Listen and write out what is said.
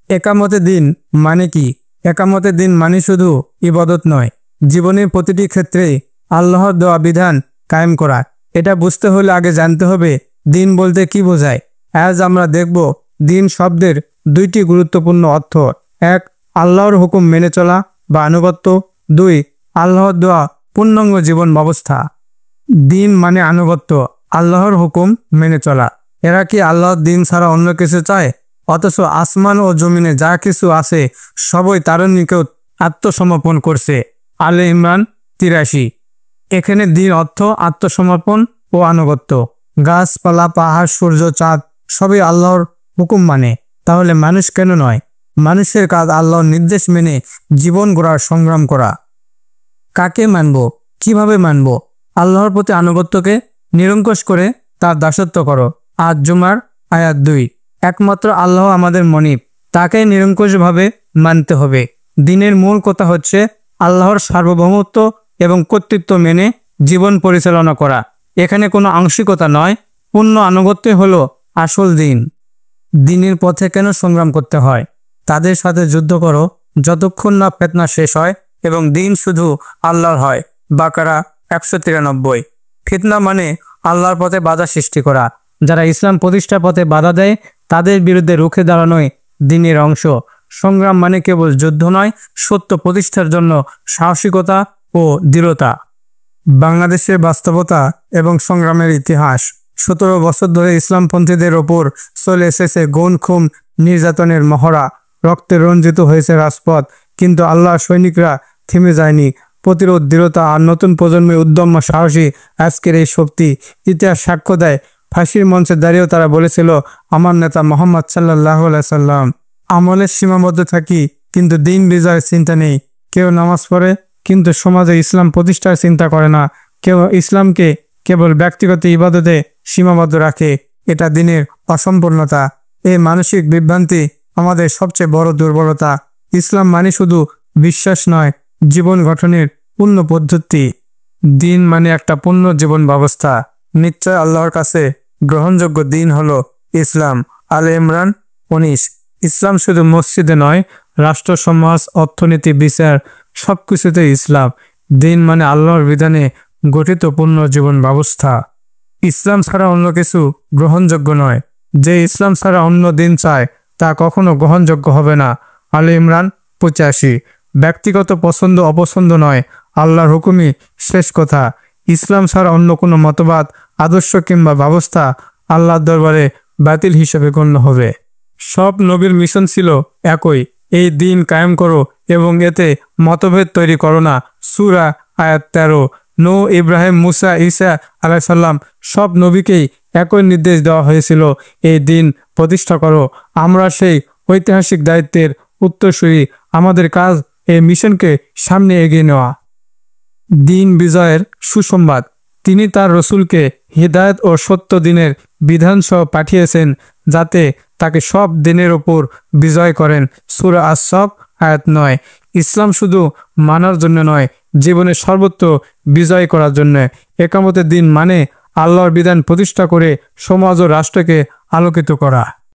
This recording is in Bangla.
একামতে দিন মানে কি? একামতে দিন মানে শুধু ইবাদত নয়, জীবনের প্রতিটি ক্ষেত্রে আল্লাহর দেওয়া বিধান কায়েম করা। এটা বুঝতে হলে আগে জানতে হবে দিন বলতে কি বোঝায়। আজ আমরা দেখব দিন শব্দের দুইটি গুরুত্বপূর্ণ অর্থ। এক, আল্লাহর হুকুম মেনে চলা বা আনুগত্য। দুই, আল্লাহর দেওয়া পূর্ণাঙ্গ জীবন ব্যবস্থা। দিন মানে আনুগত্য, আল্লাহর হুকুম মেনে চলা। এরা কি আল্লাহর দিন ছাড়া অন্য কিছু চায়? অথচ আসমান ও জমিনে যা কিছু আছে সবই তার নিকট আত্মসমর্পণ করছে। আলে ইমরান ৮৩। এখানে দিন অর্থ আত্মসমর্পণ ও আনুগত্য। গাছপালা, পাহাড়, সূর্য, চাঁদ সবই আল্লাহর হুকুম মানে। তাহলে মানুষ কেন নয়? মানুষের কাজ আল্লাহর নির্দেশ মেনে জীবন গড়ার সংগ্রাম করা। কাকে মানব, কিভাবে মানব? আল্লাহর প্রতি আনুগত্যকে নিরঙ্কুশ করে তার দাসত্ব করো। আজ জুমার আয়াত ২। একমাত্র আল্লাহ আমাদের মনিব, তাকে নিরঙ্কুশভাবে মানতে হবে। দিনের মূল কথা হচ্ছে আল্লাহর সার্বভৌমত্ব এবং কর্তৃত্ব মেনে জীবন পরিচালনা করা। এখানে কোনো আংশিকতা নয়, পূর্ণ আনুগত্যই হলো আসল দিন। দিনের পথে কেন সংগ্রাম করতে হয়? তাদের সাথে যুদ্ধ করো যতক্ষণ না ফিতনা শেষ হয় এবং দিন শুধু আল্লাহর হয়। বাকারা ১৯৩। ফিতনা মানে আল্লাহর পথে বাধা সৃষ্টি করা। যারা ইসলাম প্রতিষ্ঠার পথে বাধা দেয় তাদের বিরুদ্ধে রুখে দাঁড়ানোই দিনের অংশ। সংগ্রাম মানে কেবল যুদ্ধ নয়, সত্য প্রতিষ্ঠার জন্য সাহসিকতা ও দৃঢ়তা। বাংলাদেশের বাস্তবতা এবং সংগ্রামের ইতিহাস। ১৭ বছর ধরে ইসলামপন্থীদের ওপর চলে এসেছে গুম, খুন, নির্যাতনের মহড়া। রক্তে রঞ্জিত হয়েছে রাজপথ, কিন্তু আল্লাহর সৈনিকরা থেমে যায়নি। প্রতিরোধ, দৃঢ়তা আর নতুন প্রজন্মের উদ্যম সাহসী আজকের এই শক্তি। ইতিহাস সাক্ষ্য দেয়, ফাঁসির মঞ্চে দাঁড়িয়েও তারা বলেছিল, আমার নেতা মোহাম্মদ সাল্লাল্লাহু আলাইহি সাল্লাম। আমলের সীমাবদ্ধ থাকি কিন্তু দিন বিজয়ের চিন্তা নেই। কেউ নামাজ পড়ে কিন্তু সমাজে ইসলাম প্রতিষ্ঠার চিন্তা করে না। কেউ ইসলামকে কেবল ব্যক্তিগত ইবাদতে সীমাবদ্ধ রাখে। এটা দিনের অসম্পূর্ণতা। এই মানসিক বিভ্রান্তি আমাদের সবচেয়ে বড় দুর্বলতা। ইসলাম মানে শুধু বিশ্বাস নয়, জীবন গঠনের পূর্ণ পদ্ধতি। দিন মানে একটা পূর্ণ জীবন ব্যবস্থা। নিশ্চয় আল্লাহর কাছে গ্রহণযোগ্য দিন হলো ইসলাম। আলে ইমরান ১৯। ইসলাম শুধু মসজিদে নয়, রাষ্ট্র, সমাজ, অর্থনীতি, বিচার সবকিছুতে ইসলাম। দিন মানে আল্লাহর বিধানে গঠিত পূর্ণ জীবন ব্যবস্থা। ইসলাম ছাড়া অন্য কিছু গ্রহণযোগ্য নয়। যে ইসলাম ছাড়া অন্য দিন চায় তা কখনো গ্রহণযোগ্য হবে না। আলে ইমরান ৮৫। ব্যক্তিগত পছন্দ অপছন্দ নয়, আল্লাহর হুকুমই শেষ কথা। ইসলাম ছাড়া অন্য কোনো মতবাদ, আদর্শ কিংবা ব্যবস্থা আল্লাহর দরবারে বাতিল হিসেবে গণ্য হবে। সব নবীর মিশন ছিল একই, এই দিন কায়েম করো এবং এতে মতভেদ তৈরি করো না। সূরা আয়াত ১৩। নূহ, ইব্রাহিম, মুসা, ঈসা আলাইহিস সালাম সব নবীকেই একই নির্দেশ দেওয়া হয়েছিল, এই দিন প্রতিষ্ঠা করো। আমরা সেই ঐতিহাসিক দায়িত্বের উত্তরসূরি। আমাদের কাজ এই মিশনকে সামনে এগিয়ে নেওয়া। দিন বিজয়ের সুসংবাদ। তিনি তার রসুলকে হিদায়াত ও সত্য দিনের বিধানসহ পাঠিয়েছেন, যাতে তাকে সব দিনের ওপর বিজয় করেন। সূরা আস-সাফ আয়াত ৯। ইসলাম শুধু মানার জন্য নয়, জীবনের সর্বত্র বিজয় করার জন্য। একামতের দিন মানে আল্লাহর বিধান প্রতিষ্ঠা করে সমাজ ও রাষ্ট্রকে আলোকিত করা।